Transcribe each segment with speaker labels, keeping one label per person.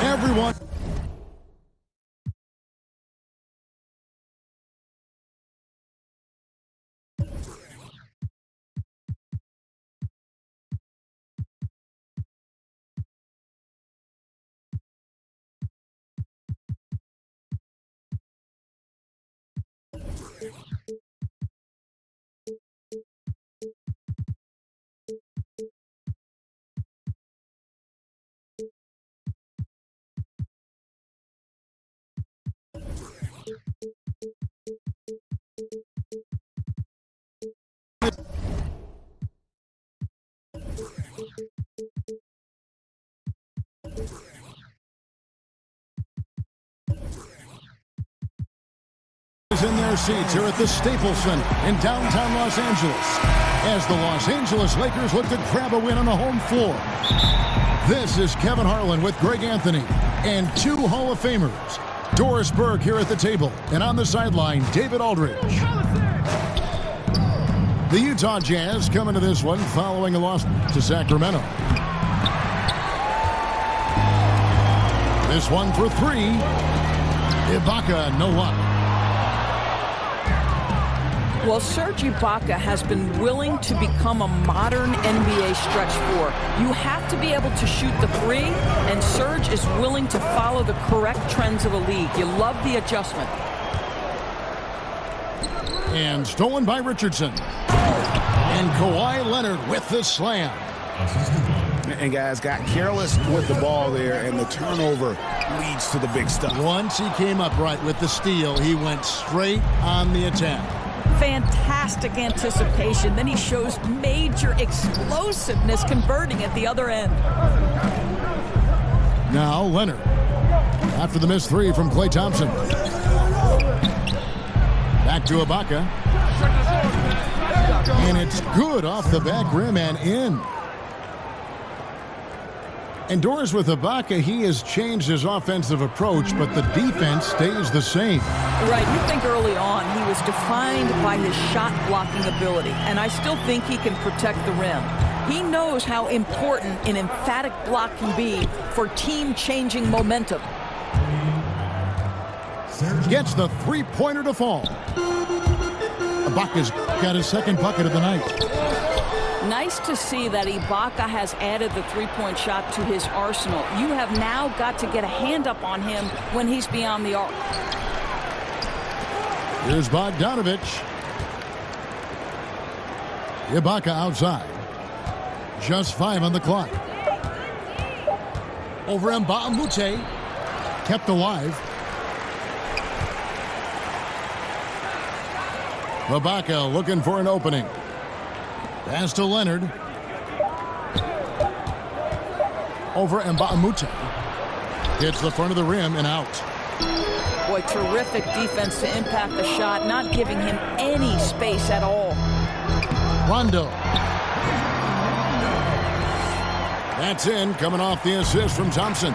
Speaker 1: Everyone. In their seats here at the Staples Center in downtown Los Angeles as the Los Angeles Lakers look to grab a win on the home floor. This is Kevin Harlan with Greg Anthony and two Hall of Famers. Doris Burke here at the table, and on the sideline, David Aldridge. The Utah Jazz come into this one following a loss to Sacramento. This one for three. Ibaka, no luck.
Speaker 2: Well, Serge Ibaka has been willing to become a modern NBA stretch four. You have to be able to shoot the three, and Serge is willing to follow the correct trends of the league. You love the adjustment.
Speaker 1: And stolen by Richardson. And Kawhi Leonard with the slam.
Speaker 3: And guys got careless with the ball there, and the turnover leads to the big stuff.
Speaker 1: Once he came up right with the steal, he went straight on the attack.
Speaker 2: Fantastic anticipation. Then he shows major explosiveness converting at the other end.
Speaker 1: Now Leonard. After the missed three from Klay Thompson. Back to Ibaka. And it's good off the back rim and in. And Doris, with Ibaka, he has changed his offensive approach, but the defense stays the same.
Speaker 2: Right, you think early on he was defined by his shot blocking ability, and I still think he can protect the rim. He knows how important an emphatic block can be for team-changing momentum.
Speaker 1: Gets the three-pointer to fall. Ibaka's got his second bucket of the night.
Speaker 2: Nice to see that Ibaka has added the three-point shot to his arsenal. You have now got to get a hand up on him when he's beyond the arc.
Speaker 1: Here's Bogdanovic. Ibaka outside. Just 5 on the clock. Over Mbah a Moute. Kept alive. Ibaka looking for an opening. Pass to Leonard. Over Mbah a Moute. Hits the front of the rim and out.
Speaker 2: Boy, terrific defense to impact the shot, not giving him any space at all.
Speaker 1: Rondo. That's in, coming off the assist from Thompson.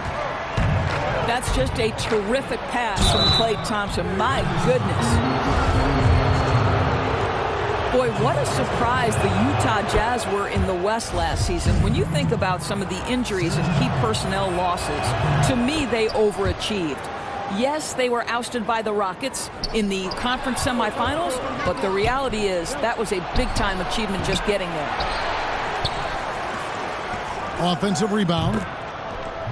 Speaker 2: That's just a terrific pass from Klay Thompson. My goodness. Boy, what a surprise the Utah Jazz were in the West last season. When you think about some of the injuries and key personnel losses, to me, they overachieved. Yes, they were ousted by the Rockets in the conference semifinals, but the reality is that was a big-time achievement just getting there.
Speaker 1: Offensive rebound.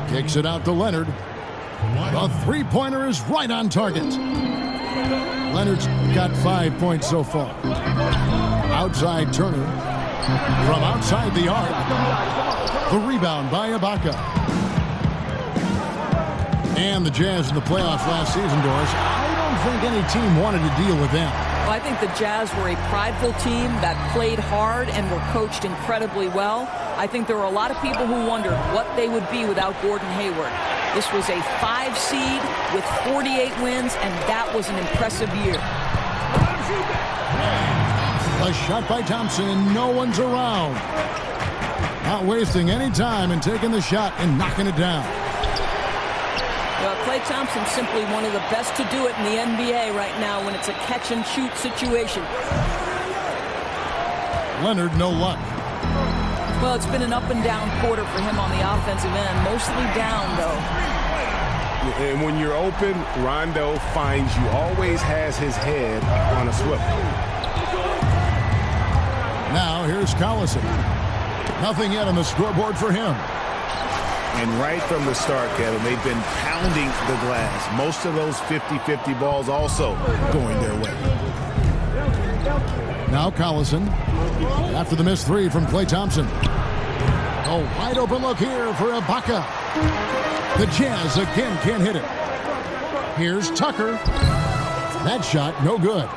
Speaker 1: Kicks it out to Leonard. The three-pointer is right on target. Leonard's got 5 points so far. Outside Turner. From outside the arc. The rebound by Ibaka. And the Jazz in the playoffs last season, Doris. I don't think any team wanted to deal with them.
Speaker 2: Well, I think the Jazz were a prideful team that played hard and were coached incredibly well. I think there were a lot of people who wondered what they would be without Gordon Hayward. This was a 5 seed with 48 wins, and that was an impressive year.
Speaker 1: A shot by Thompson, and no one's around. Not wasting any time and taking the shot and knocking it down.
Speaker 2: Well, Klay Thompson's simply one of the best to do it in the NBA right now when it's a catch-and-shoot situation.
Speaker 1: Leonard, no luck.
Speaker 2: Well, it's been an up-and-down quarter for him on the offensive end. Mostly down, though.
Speaker 3: And when you're open, Rondo finds you, always has his head on a swivel.
Speaker 1: Now here's Collison. Nothing yet on the scoreboard for him.
Speaker 3: And right from the start, Kevin, they've been pounding the glass. Most of those 50-50 balls also going their way.
Speaker 1: Now Collison. After the missed three from Klay Thompson. A wide open look here for Ibaka. The Jazz again can't hit it. Here's Tucker. That shot no good.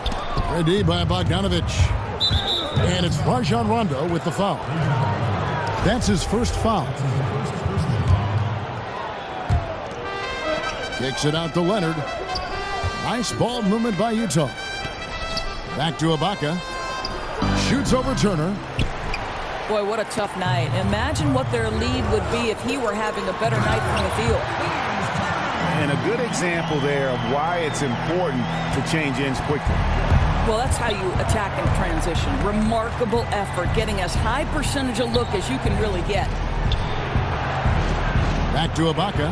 Speaker 1: Ready by Bogdanovich. And it's Rajon Rondo with the foul. That's his first foul. Kicks it out to Leonard. Nice ball movement by Utah. Back to Ibaka. Shoots over Turner.
Speaker 2: Boy, what a tough night. Imagine what their lead would be if he were having a better night from the field.
Speaker 3: And a good example there of why it's important to change ends quickly.
Speaker 2: Well, that's how you attack in transition. Remarkable effort, getting as high percentage a look as you can really get.
Speaker 1: Back to Ibaka.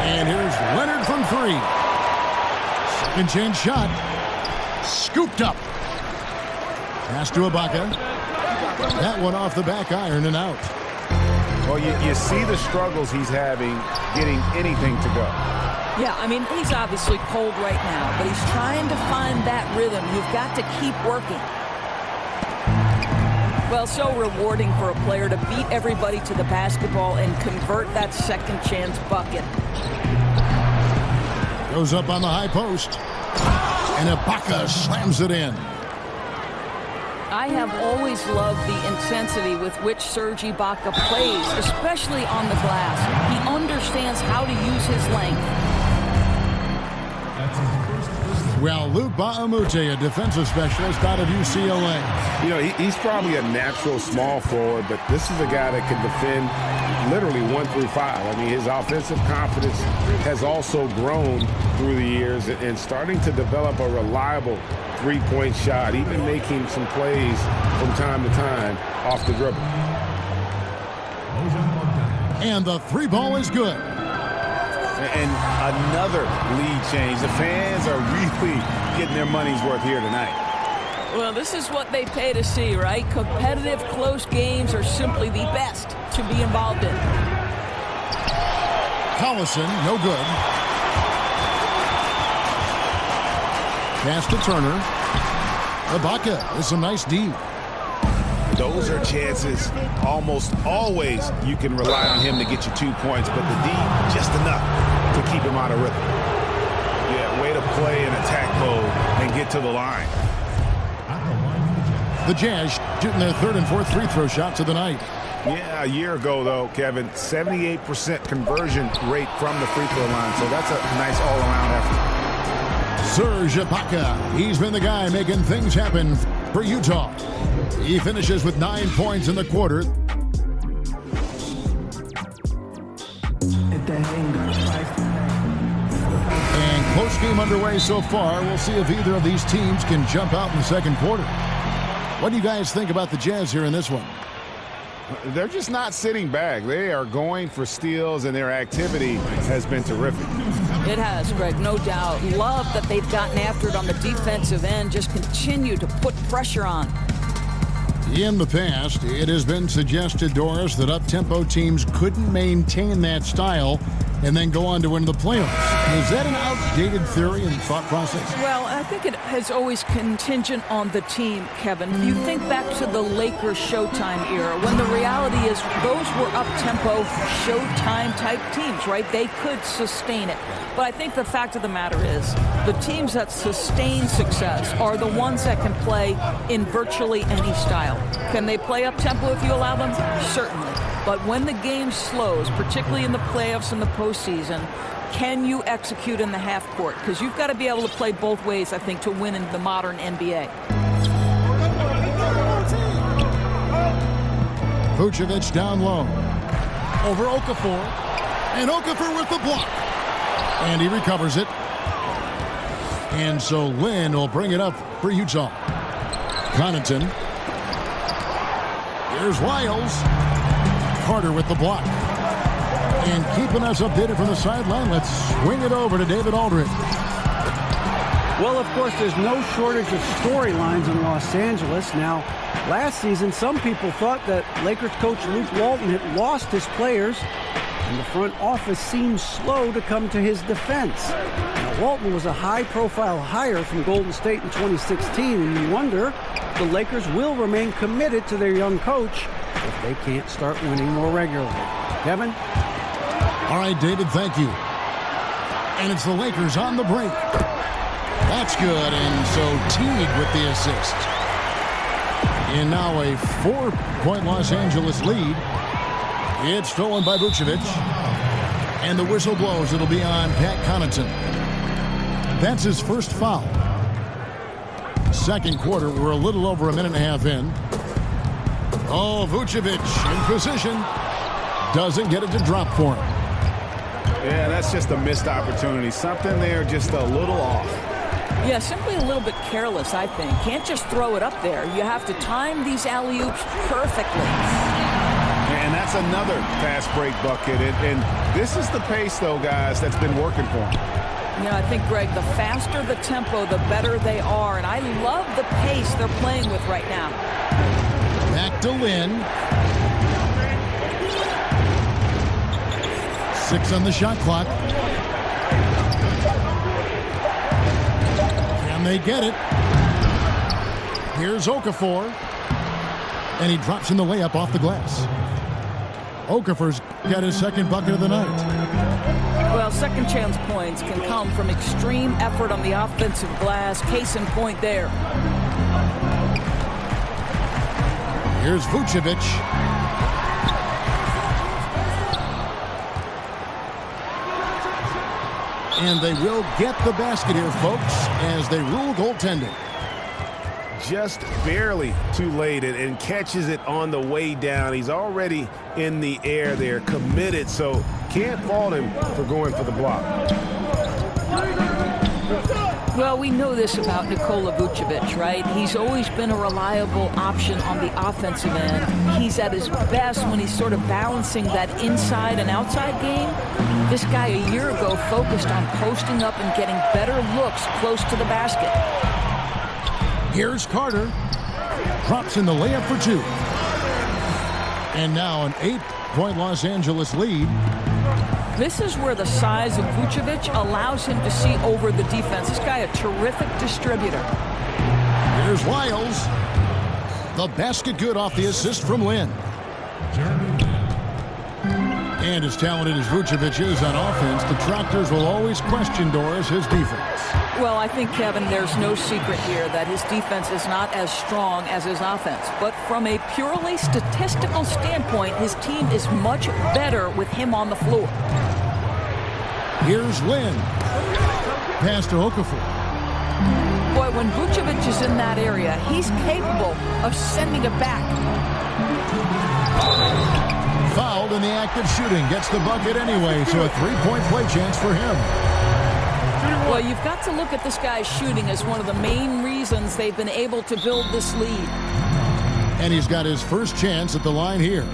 Speaker 1: And here's Leonard from three. Second chance shot. Scooped up. Pass to Ibaka. That one off the back iron and out.
Speaker 3: Well, you see the struggles he's having getting anything to go.
Speaker 2: Yeah, I mean, he's obviously cold right now, but he's trying to find that rhythm. You've got to keep working. Well, so rewarding for a player to beat everybody to the basketball and convert that second chance bucket.
Speaker 1: Goes up on the high post. And Ibaka slams it in.
Speaker 2: I have always loved the intensity with which Serge Ibaka plays, especially on the glass. He understands how to use his length.
Speaker 1: Well, Luke Baamute, a defensive specialist out of UCLA.
Speaker 3: You know, he's probably a natural small forward, but this is a guy that can defend literally 1 through 5. I mean, his offensive confidence has also grown through the years and starting to develop a reliable three-point shot, even making some plays from time to time off the dribble.
Speaker 1: And the three ball is good.
Speaker 3: And another lead change. The fans are really getting their money's worth here tonight.
Speaker 2: Well, this is what they pay to see, right? Competitive, close games are simply the best to be involved in.
Speaker 1: Collison, no good. Pass to Turner. Ibaka with some nice D.
Speaker 3: Those are chances almost always you can rely on him to get you 2 points, but the D just enough to keep him out of rhythm. Yeah, way to play in attack mode and get to the line.
Speaker 1: The Jazz shooting their third and fourth free throw shots of the night.
Speaker 3: Yeah, a year ago, though, Kevin, 78% conversion rate from the free throw line, so that's a nice all-around effort.
Speaker 1: Serge Ibaka, he's been the guy making things happen for Utah. He finishes with 9 points in the quarter. And close game underway so far. We'll see if either of these teams can jump out in the second quarter. What do you guys think about the Jazz here in this one?
Speaker 3: They're just not sitting back. They are going for steals, and their activity has been terrific.
Speaker 2: It has, Greg, no doubt. Love that they've gotten after it on the defensive end. Just continue to put pressure on.
Speaker 1: In the past, it has been suggested, Doris, that up-tempo teams couldn't maintain that style and then go on to win the playoffs. Is that an outdated theory and thought process?
Speaker 2: Well, I think it has always contingent on the team, Kevin. You think back to the Lakers Showtime era, when the reality is those were up-tempo Showtime-type teams, right? They could sustain it. But I think the fact of the matter is the teams that sustain success are the ones that can play in virtually any style. Can they play up-tempo if you allow them? Certainly. But when the game slows, particularly in the playoffs and the postseason, can you execute in the half court? Because you've got to be able to play both ways, I think, to win in the modern NBA.
Speaker 1: Vucevic down low. Over Okafor. And Okafor with the block. And he recovers it. And so Lynn will bring it up for Utah. Connaughton. Here's Wiles. Carter with the block. And keeping us updated from the sideline, let's swing it over to David Aldridge.
Speaker 4: Well, of course, there's no shortage of storylines in Los Angeles. Now, last season, some people thought that Lakers coach Luke Walton had lost his players, and the front office seemed slow to come to his defense. Now, Walton was a high-profile hire from Golden State in 2016, and you wonder if the Lakers will remain committed to their young coach if they can't start winning more regularly. Kevin?
Speaker 1: All right, David, thank you. And it's the Lakers on the break. That's good, and so Teague with the assist. And now a 4-point Los Angeles lead. It's stolen by Vucevic. And the whistle blows. It'll be on Pat Connaughton. That's his first foul. Second quarter, we're a little over a minute and a half in. Oh, Vucevic in position. Doesn't get it to drop for him.
Speaker 5: Yeah, that's just a missed opportunity. Something there just a little off.
Speaker 2: Yeah, simply a little bit careless, I think. Can't just throw it up there. You have to time these alley-oops perfectly.
Speaker 5: And that's another fast break bucket. And this is the pace, though, guys, that's been working for him.
Speaker 2: Yeah, I think, Greg, the faster the tempo, the better they are. And I love the pace they're playing with right now.
Speaker 1: Back to Lynn. 6 on the shot clock. Can they get it? Here's Okafor. And he drops in the layup off the glass. Okafor's got his second bucket of the night.
Speaker 2: Well, second chance points can come from extreme effort on the offensive glass. Case in point there.
Speaker 1: Here's Vucevic. And they will get the basket here, folks, as they rule goaltending.
Speaker 3: Just barely too late and catches it on the way down. He's already in the air there, committed, so can't fault him for going for the block.
Speaker 2: Well, we know this about Nikola Vucevic, right? He's always been a reliable option on the offensive end. He's at his best when he's sort of balancing that inside and outside game. This guy a year ago focused on posting up and getting better looks close to the basket.
Speaker 1: Here's Carter. Drops in the layup for 2. And now an 8-point Los Angeles lead.
Speaker 2: This is where the size of Vucevic allows him to see over the defense. This guy a terrific distributor.
Speaker 1: Here's Lyles. The basket good off the assist from Lynn. And as talented as Vucevic is on offense, detractors will always question Doris, his defense.
Speaker 2: Well, I think, Kevin, there's no secret here that his defense is not as strong as his offense. But from a purely statistical standpoint, his team is much better with him on the floor.
Speaker 1: Here's Lynn. Pass to Okafor.
Speaker 2: Boy, when Vucevic is in that area, he's capable of sending it back.
Speaker 1: Fouled in the act of shooting. Gets the bucket anyway, so a 3-point play chance for him.
Speaker 2: Well, you've got to look at this guy's shooting as one of the main reasons they've been able to build this lead.
Speaker 1: And he's got his first chance at the line here.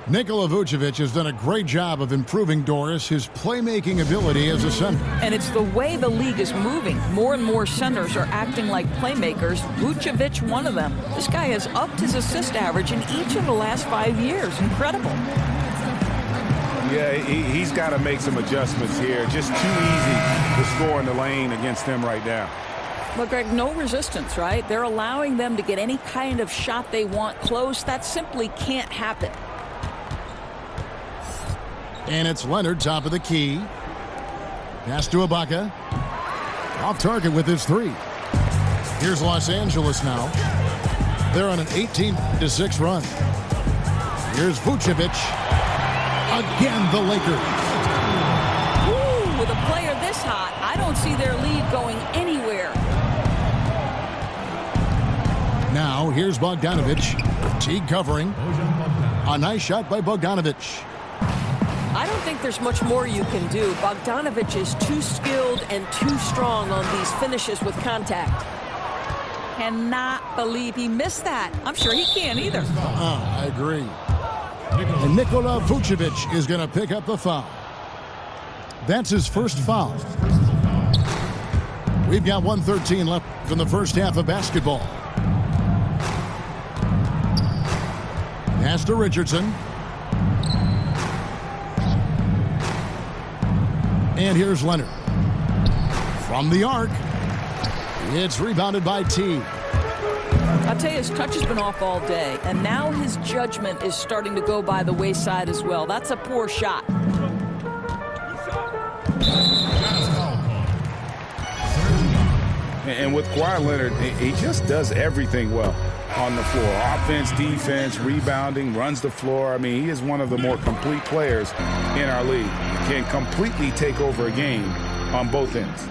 Speaker 1: Nikola Vucevic has done a great job of improving Doris, his playmaking ability as a center.
Speaker 2: And it's the way the league is moving. More and more centers are acting like playmakers. Vucevic, one of them. This guy has upped his assist average in each of the last 5 years. Incredible.
Speaker 3: Yeah, he's got to make some adjustments here. Just too easy to score in the lane against them right now.
Speaker 2: Well, Greg, no resistance, right? They're allowing them to get any kind of shot they want close. That simply can't happen.
Speaker 1: And it's Leonard, top of the key. Pass to Ibaka. Off target with his 3. Here's Los Angeles now. They're on an 18-6 run. Here's Vucevic. Again, the Lakers.
Speaker 2: Ooh, with a player this hot, I don't see their lead going anywhere.
Speaker 1: Now, here's Bogdanovic. Teague covering. A nice shot by Bogdanovic.
Speaker 2: I don't think there's much more you can do. Bogdanovic is too skilled and too strong on these finishes with contact. Cannot believe he missed that. I'm sure he can't either.
Speaker 1: I agree. And Nikola Vucevic is going to pick up the foul. That's his first foul. We've got 1:13 left in the first half of basketball. Pass to Richardson. And here's Leonard. From the arc. It's rebounded by T.
Speaker 2: I'll tell you, his touch has been off all day, and now his judgment is starting to go by the wayside as well. That's a poor shot.
Speaker 3: And with Kawhi Leonard, he just does everything well on the floor. Offense, defense, rebounding, runs the floor. I mean, he is one of the more complete players in our league. Can completely take over a game on both ends.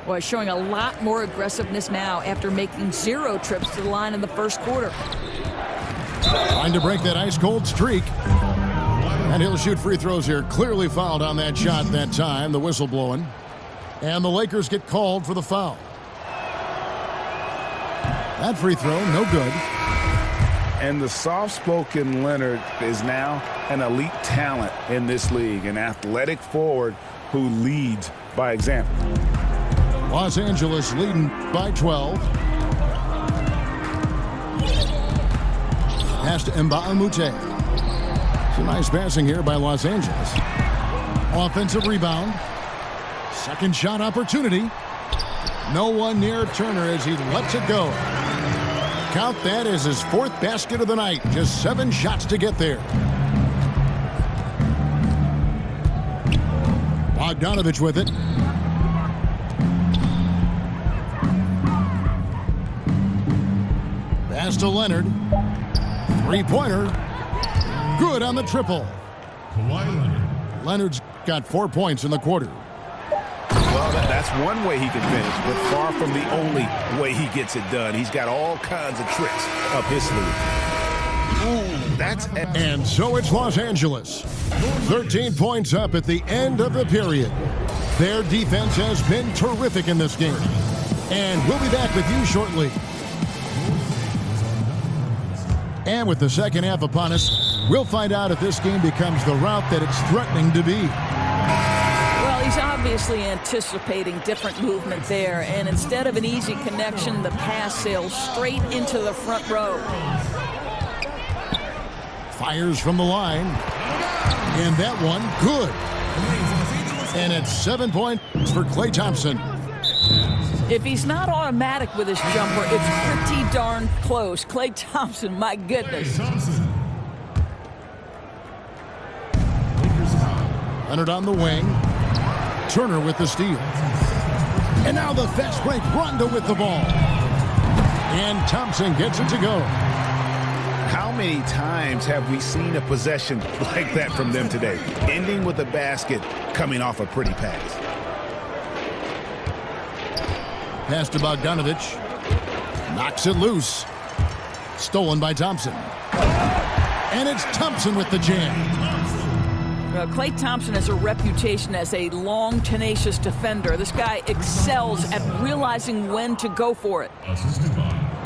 Speaker 2: Well, showing a lot more aggressiveness now after making 0 trips to the line in the first quarter.
Speaker 1: Trying to break that ice-cold streak. And he'll shoot free throws here. Clearly fouled on that shot that time. The whistle blowing. And the Lakers get called for the foul. That free throw, no good.
Speaker 3: And the soft-spoken Leonard is now an elite talent in this league. An athletic forward who leads by example.
Speaker 1: Los Angeles leading by 12. Pass to Mbamute. It's a nice passing here by Los Angeles. Offensive rebound. Second shot opportunity. No one near Turner as he lets it go. Count that as his 4th basket of the night. Just 7 shots to get there. Bogdanovich with it. Pass to Leonard. Three-pointer. Good on the triple. Leonard's got 4 points in the quarter.
Speaker 5: Well, that's one way he can finish, but far from the only way he gets it done. He's got all kinds of tricks up his sleeve. Ooh, that's...
Speaker 1: And so it's Los Angeles. 13 points up at the end of the period. Their defense has been terrific in this game. And we'll be back with you shortly. And with the second half upon us, we'll find out if this game becomes the route that it's threatening to be.
Speaker 2: Well, he's obviously anticipating different movement there, and instead of an easy connection, the pass sails straight into the front row.
Speaker 1: Fires from the line. And that one, good. And it's 7 points for Klay Thompson.
Speaker 2: If he's not automatic with his jumper, it's pretty darn close. Klay Thompson, my goodness.
Speaker 1: Leonard on the wing. Turner with the steal. And now the fast break. Rondo with the ball. And Thompson gets it to go.
Speaker 5: How many times have we seen a possession like that from them today? Ending with a basket, coming off a pretty pass.
Speaker 1: Pass to Bogdanovich. Knocks it loose. Stolen by Thompson. And it's Thompson with the jam.
Speaker 2: Klay Thompson has a reputation as a long, tenacious defender. This guy excels at realizing when to go for it.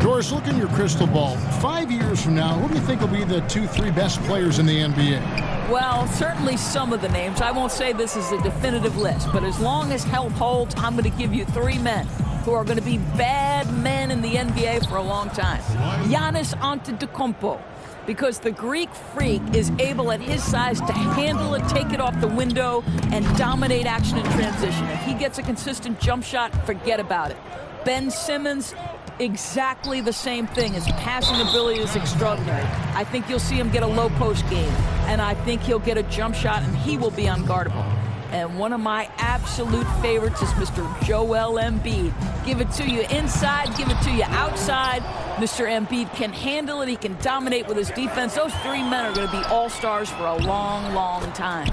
Speaker 1: Doris, look in your crystal ball. 5 years from now, who do you think will be the 2-3 best players in the NBA?
Speaker 2: Well, certainly some of the names. I won't say this is a definitive list, but as long as health holds, I'm going to give you 3 men who are going to be bad men in the NBA for a long time. Giannis Antetokounmpo, because the Greek freak is able at his size to handle it, take it off the window, and dominate action in transition. If he gets a consistent jump shot, forget about it. Ben Simmons, exactly the same thing. His passing ability is extraordinary. I think you'll see him get a low post game, and I think he'll get a jump shot, and he will be unguardable. And one of my absolute favorites is Mr. Joel Embiid. Give it to you inside, give it to you outside. Mr. Embiid can handle it. He can dominate with his defense. Those 3 men are going to be all-stars for a long, long time.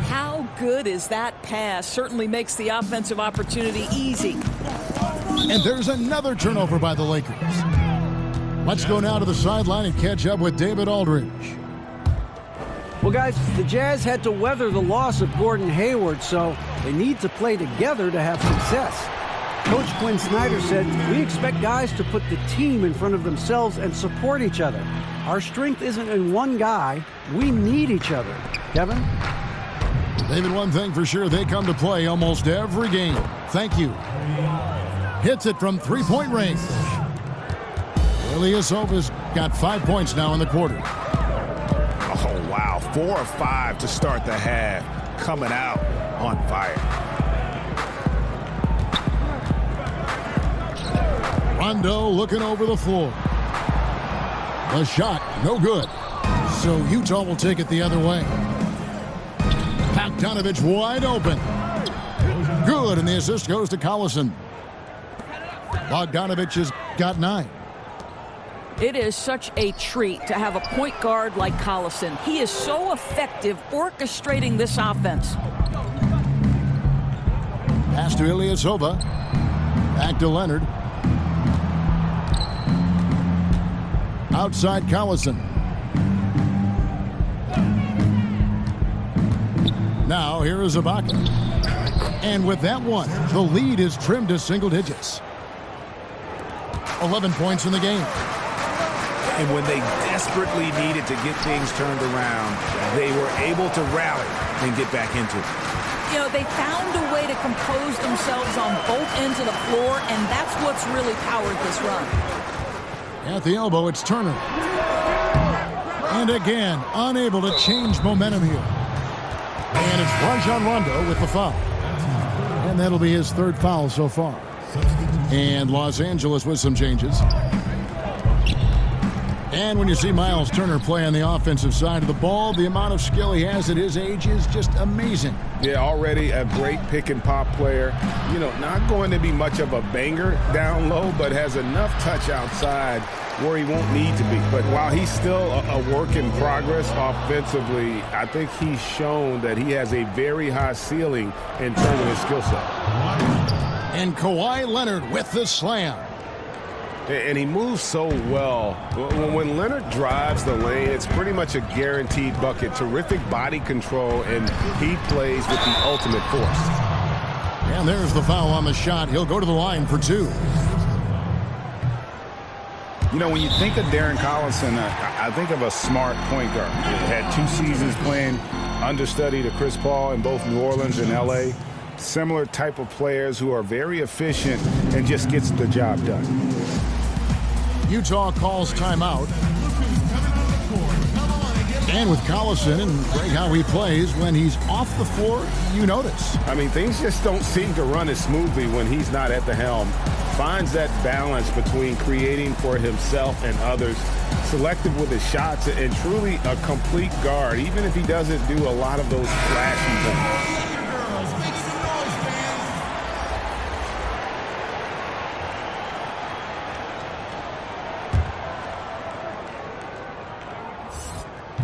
Speaker 2: How good is that pass? Certainly makes the offensive opportunity easy.
Speaker 1: And there's another turnover by the Lakers. Let's go now to the sideline and catch up with David Aldridge.
Speaker 4: Well, guys, the Jazz had to weather the loss of Gordon Hayward, so they need to play together to have success. Coach Quinn Snyder said, "We expect guys to put the team in front of themselves and support each other. Our strength isn't in one guy. We need each other." Kevin?
Speaker 1: David, one thing for sure, they come to play almost every game. Thank you. Hits it from three-point range. Ilyasova's got 5 points now in the quarter.
Speaker 5: Oh, wow. 4 of 5 to start the half. Coming out on fire.
Speaker 1: Rondo looking over the floor. A shot, no good. So Utah will take it the other way. Bogdanovich wide open. Good, and the assist goes to Collison. Bogdanovich has got 9.
Speaker 2: It is such a treat to have a point guard like Collison. He is so effective orchestrating this offense.
Speaker 1: Pass to Ilyasova. Back to Leonard. Outside Collison. Now here is Ibaka. And with that one, the lead is trimmed to single digits. 11 points in the game.
Speaker 5: And when they desperately needed to get things turned around, they were able to rally and get back into it.
Speaker 2: You know, they found a way to compose themselves on both ends of the floor, and that's what's really powered this run.
Speaker 1: At the elbow, it's Turner. And again, unable to change momentum here. And it's Rajon Rondo with the foul. And that'll be his 3rd foul so far. And Los Angeles with some changes. And when you see Miles Turner play on the offensive side of the ball, the amount of skill he has at his age is just amazing.
Speaker 3: Yeah, already a great pick-and-pop player. You know, not going to be much of a banger down low, but has enough touch outside where he won't need to be. But while he's still a work in progress offensively, I think he's shown that he has a very high ceiling in terms of his skill set.
Speaker 1: And Kawhi Leonard with the slam.
Speaker 3: And he moves so well. When Leonard drives the lane, it's pretty much a guaranteed bucket. Terrific body control, and he plays with the ultimate force.
Speaker 1: And there's the foul on the shot. He'll go to the line for 2.
Speaker 5: You know, when you think of Darren Collison, I think of a smart point guard. He had 2 seasons playing understudy to Chris Paul in both New Orleans and L.A. Similar type of players who are very efficient and just gets the job done.
Speaker 1: Utah calls timeout. And with Collison and Greg, how he plays, when he's off the floor, you notice.
Speaker 3: I mean, things just don't seem to run as smoothly when he's not at the helm. Finds that balance between creating for himself and others, selective with his shots, and truly a complete guard, even if he doesn't do a lot of those flashy things.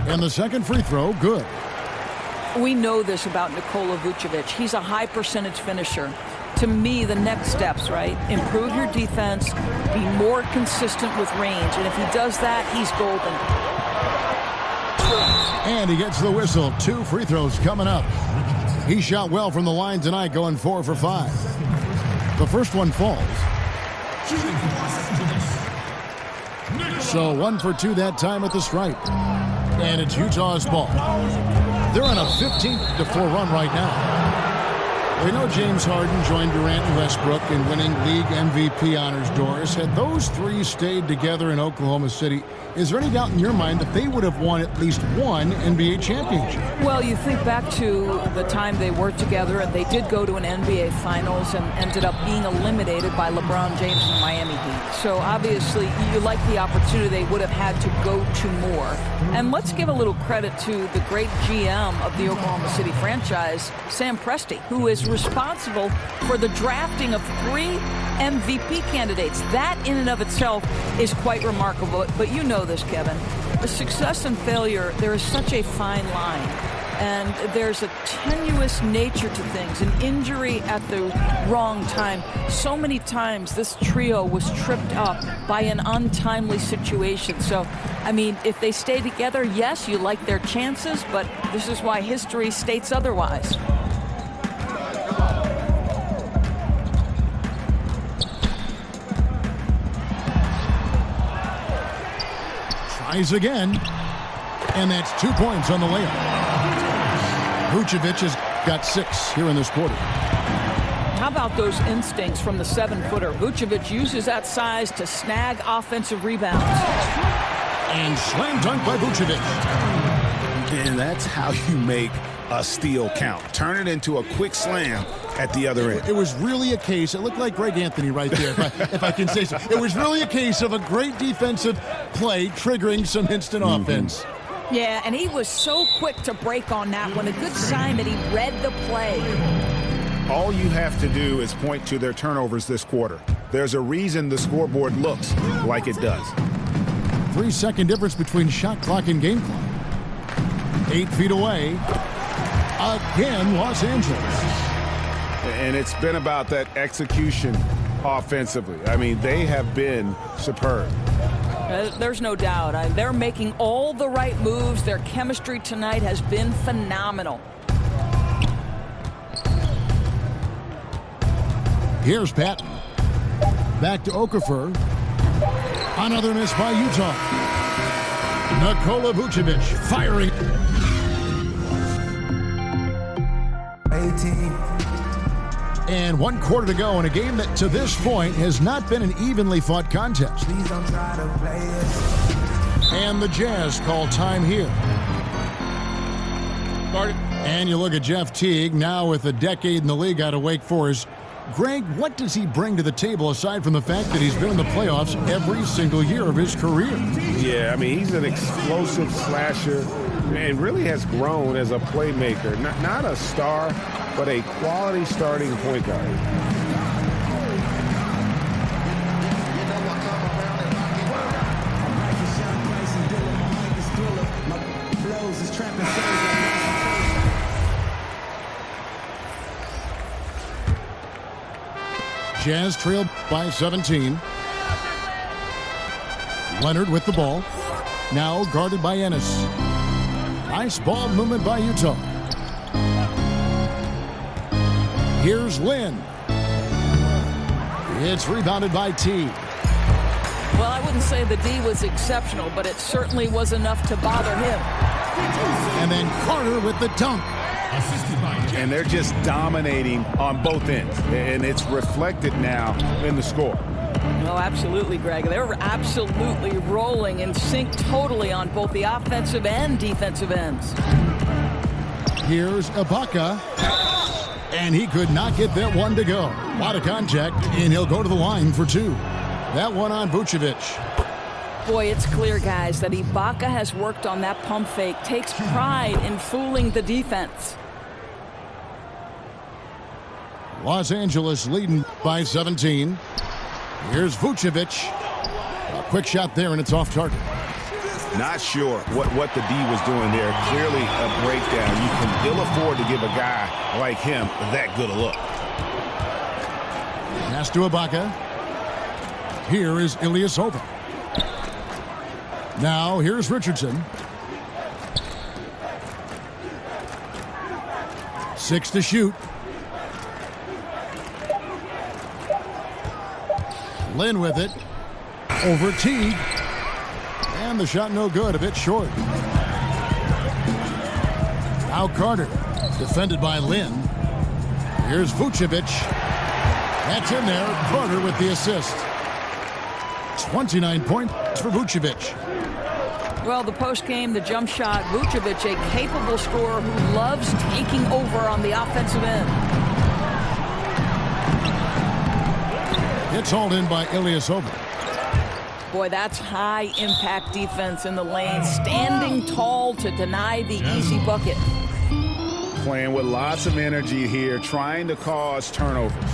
Speaker 1: And the second free throw, good.
Speaker 2: We know this about Nikola Vucevic. He's a high percentage finisher. To me, the next steps, right? Improve your defense, be more consistent with range. And if he does that, he's golden.
Speaker 1: And he gets the whistle. 2 free throws coming up. He shot well from the line tonight, going 4 for 5. The first one falls. So 1 for 2 that time at the stripe. And it's Utah's ball. They're on a 15-4 run right now. We know James Harden joined Durant and Westbrook in winning league MVP honors, Doris. Had those 3 stayed together in Oklahoma City, is there any doubt in your mind that they would have won at least one NBA championship?
Speaker 2: Well, you think back to the time they worked together, and they did go to an NBA Finals and ended up being eliminated by LeBron James and Miami Heat. So obviously, you like the opportunity they would have had to go to more. And let's give a little credit to the great GM of the Oklahoma City franchise, Sam Presti, who is responsible for the drafting of 3 MVP candidates. That in and of itself is quite remarkable. But you know this, Kevin. The success and failure, there is such a fine line. And there's a tenuous nature to things, an injury at the wrong time. So many times this trio was tripped up by an untimely situation. So, I mean, if they stay together, yes, you like their chances, but this is why history states otherwise.
Speaker 1: Tries again. And that's 2 points on the layup. Vucevic has got 6 here in this quarter.
Speaker 2: How about those instincts from the 7-footer? Vucevic uses that size to snag offensive rebounds.
Speaker 1: And slam dunk by Vucevic.
Speaker 5: And that's how you make a steal count. Turn it into a quick slam at the other end.
Speaker 1: It was really a case, it looked like Greg Anthony right there, if I can say so. It was really a case of a great defensive play triggering some instant offense.
Speaker 2: Yeah, and he was so quick to break on that one. A good sign that he read the play.
Speaker 5: All you have to do is point to their turnovers this quarter. There's a reason the scoreboard looks like it does.
Speaker 1: 3-second difference between shot clock and game clock. 8 feet away. Again, Los Angeles.
Speaker 5: And it's been about that execution offensively. I mean, they have been superb.
Speaker 2: There's no doubt. They're making all the right moves. Their chemistry tonight has been phenomenal.
Speaker 1: Here's Patton. Back to Okafor. Another miss by Utah. Nikola Vucevic firing.
Speaker 6: 18.
Speaker 1: And 1 quarter to go in a game that to this point has not been an evenly fought contest.
Speaker 6: Please don't try to play it.
Speaker 1: And the Jazz call time here. And you look at Jeff Teague, now with a decade in the league out of Wake Forest. Greg, what does he bring to the table aside from the fact that he's been in the playoffs every single year of his career?
Speaker 3: Yeah, I mean, he's an explosive slasher and really has grown as a playmaker. Not a star, but a quality starting point guard.
Speaker 1: Jazz trailed by 17. Leonard with the ball. Now guarded by Ennis. Nice ball movement by Utah. Here's Lynn. It's rebounded by T.
Speaker 2: Well, I wouldn't say the D was exceptional, but it certainly was enough to bother him.
Speaker 1: And then Carter with the dunk.
Speaker 5: And they're just dominating on both ends. And it's reflected now in the score.
Speaker 2: Oh, absolutely, Greg. They were absolutely rolling in sync totally on both the offensive and defensive ends.
Speaker 1: Here's Ibaka. And he could not get that one to go. A lot of contact, and he'll go to the line for 2. That one on Vucevic.
Speaker 2: Boy, it's clear, guys, that Ibaka has worked on that pump fake, takes pride in fooling the defense.
Speaker 1: Los Angeles leading by 17. Here's Vucevic. A quick shot there, and it's off target.
Speaker 5: Not sure what the D was doing there. Clearly a breakdown. You can ill afford to give a guy like him that good a look.
Speaker 1: Pass to Ibaka. Here is Ilyasova. Now here's Richardson. 6 to shoot. Lynn with it. Over Teague. And the shot no good, a bit short. Now Carter, defended by Lynn. Here's Vucevic. That's in there. Carter with the assist. 29 points for Vucevic.
Speaker 2: Well, the postgame, the jump shot, Vucevic, a capable scorer who loves taking over on the offensive end.
Speaker 1: It's hauled in by Ilyasova.
Speaker 2: Boy, that's high-impact defense in the lane, standing tall to deny the easy bucket.
Speaker 5: Playing with lots of energy here, trying to cause turnovers.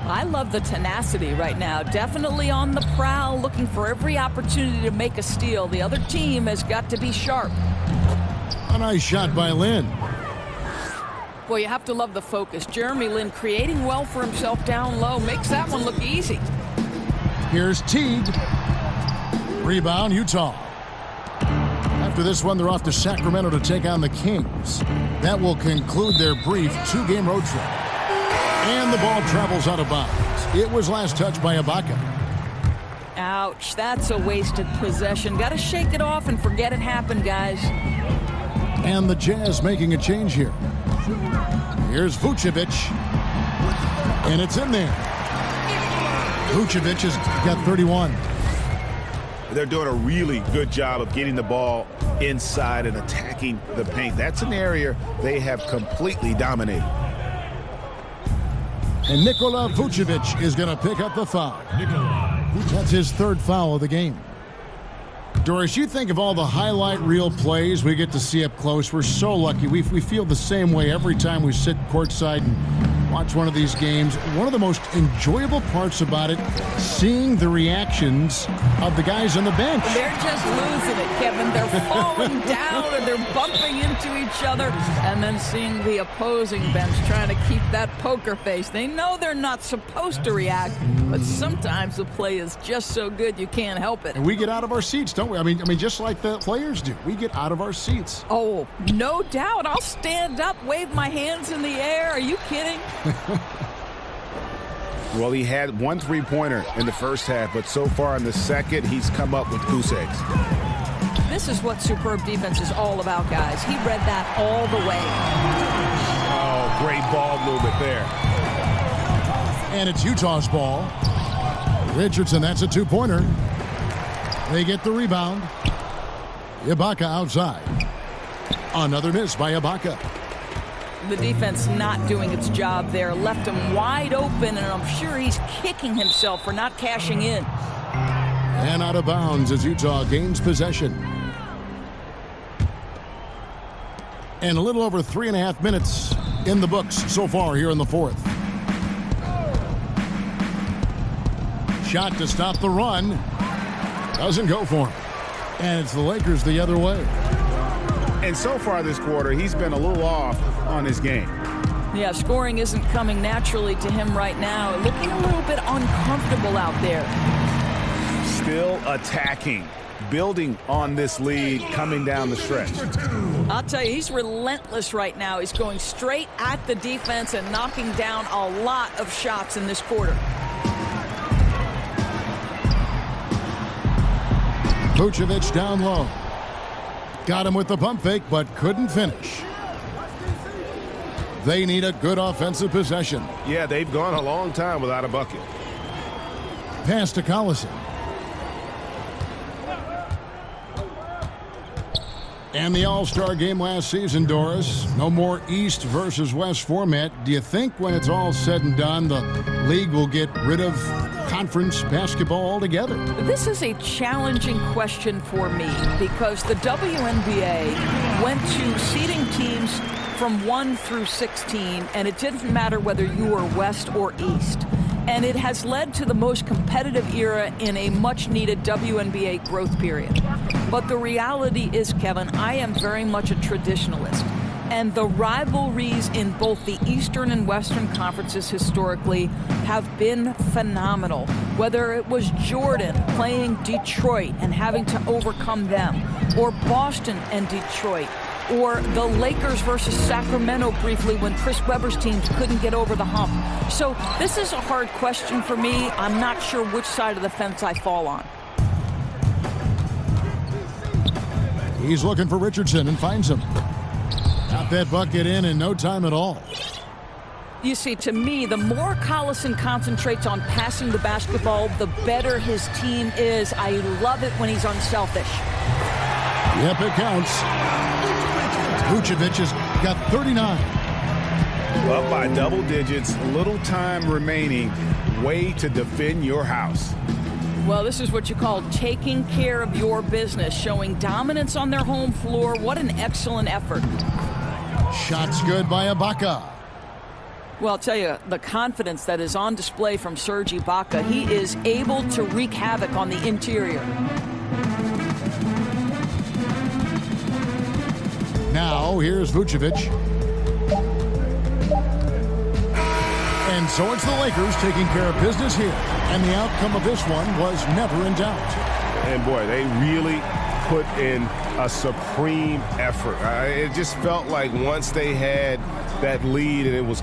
Speaker 2: I love the tenacity right now. Definitely on the prowl, looking for every opportunity to make a steal. The other team has got to be sharp.
Speaker 1: A nice shot by Lynn.
Speaker 2: Boy, you have to love the focus. Jeremy Lin creating well for himself down low. Makes that one look easy.
Speaker 1: Here's Teague. Rebound, Utah. After this one, they're off to Sacramento to take on the Kings. That will conclude their brief 2-game road trip. And the ball travels out of bounds. It was last touched by Ibaka.
Speaker 2: Ouch, that's a wasted possession. Got to shake it off and forget it happened, guys.
Speaker 1: And the Jazz making a change here. Here's Vucevic. And it's in there. Vucevic has got 31.
Speaker 5: They're doing a really good job of getting the ball inside and attacking the paint. That's an area they have completely dominated.
Speaker 1: And Nikola Vucevic is going to pick up the foul. That's his third foul of the game. Doris, you think of all the highlight reel plays we get to see up close. We're so lucky. We feel the same way every time we sit courtside and watch one of these games. One of the most enjoyable parts about it, seeing the reactions of the guys on the bench.
Speaker 2: They're just losing it, Kevin. They're falling down and they're bumping into each other, and then seeing the opposing bench trying to keep that poker face. They know they're not supposed to react, but sometimes the play is just so good you can't help it.
Speaker 1: And we get out of our seats, don't we? I mean, just like the players do. We get out of our seats.
Speaker 2: Oh, no doubt. I'll stand up, wave my hands in the air. Are you kidding?
Speaker 5: Well, he had 1 3-pointer in the first half, but so far in the second, he's come up with goose eggs.
Speaker 2: This is what superb defense is all about, guys. He read that all the way.
Speaker 5: Oh, great ball movement there.
Speaker 1: And it's Utah's ball. Richardson, that's a 2-pointer. They get the rebound. Ibaka outside. Another miss by Ibaka.
Speaker 2: The defense not doing its job there. Left him wide open, and I'm sure he's kicking himself for not cashing in.
Speaker 1: And out of bounds as Utah gains possession. And a little over 3.5 minutes in the books so far here in the fourth. Shot to stop the run. Doesn't go for him. And it's the Lakers the other way.
Speaker 5: And so far this quarter, he's been a little off on his game.
Speaker 2: Yeah, scoring isn't coming naturally to him right now. Looking a little bit uncomfortable out there.
Speaker 5: Still attacking, building on this lead coming down the stretch.
Speaker 2: I'll tell you, he's relentless right now. He's going straight at the defense and knocking down a lot of shots in this quarter.
Speaker 1: Vucevic down low. Got him with the pump fake, but couldn't finish. They need a good offensive possession.
Speaker 3: Yeah, they've gone a long time without a bucket.
Speaker 1: Pass to Collison. And the All-Star game last season, Doris. No more East versus West format. Do you think when it's all said and done, the league will get rid of conference basketball altogether?
Speaker 2: This is a challenging question for me because the WNBA went to seeding teams from 1 through 16, and it didn't matter whether you were West or East. And it has led to the most competitive era in a much-needed WNBA growth period. But the reality is, Kevin, I am very much a traditionalist. And the rivalries in both the Eastern and Western conferences historically have been phenomenal. Whether it was Jordan playing Detroit and having to overcome them, or Boston and Detroit, or the Lakers versus Sacramento briefly when Chris Webber's teams couldn't get over the hump. So this is a hard question for me. I'm not sure which side of the fence I fall on.
Speaker 1: He's looking for Richardson and finds him. Got that bucket in no time at all.
Speaker 2: You see, to me, the more Collison concentrates on passing the basketball, the better his team is. I love it when he's unselfish.
Speaker 1: Yep, it counts. Vucevic has got 39.
Speaker 5: Up by double digits, little time remaining. Way to defend your house.
Speaker 2: Well, this is what you call taking care of your business, showing dominance on their home floor. What an excellent effort.
Speaker 1: Shots good by Ibaka.
Speaker 2: Well, I'll tell you, the confidence that is on display from Serge Ibaka, he is able to wreak havoc on the interior.
Speaker 1: Now, here's Vucevic. And so it's the Lakers taking care of business here. And the outcome of this one was never in doubt.
Speaker 3: And boy, they really put in a supreme effort. It just felt like once they had that lead and it was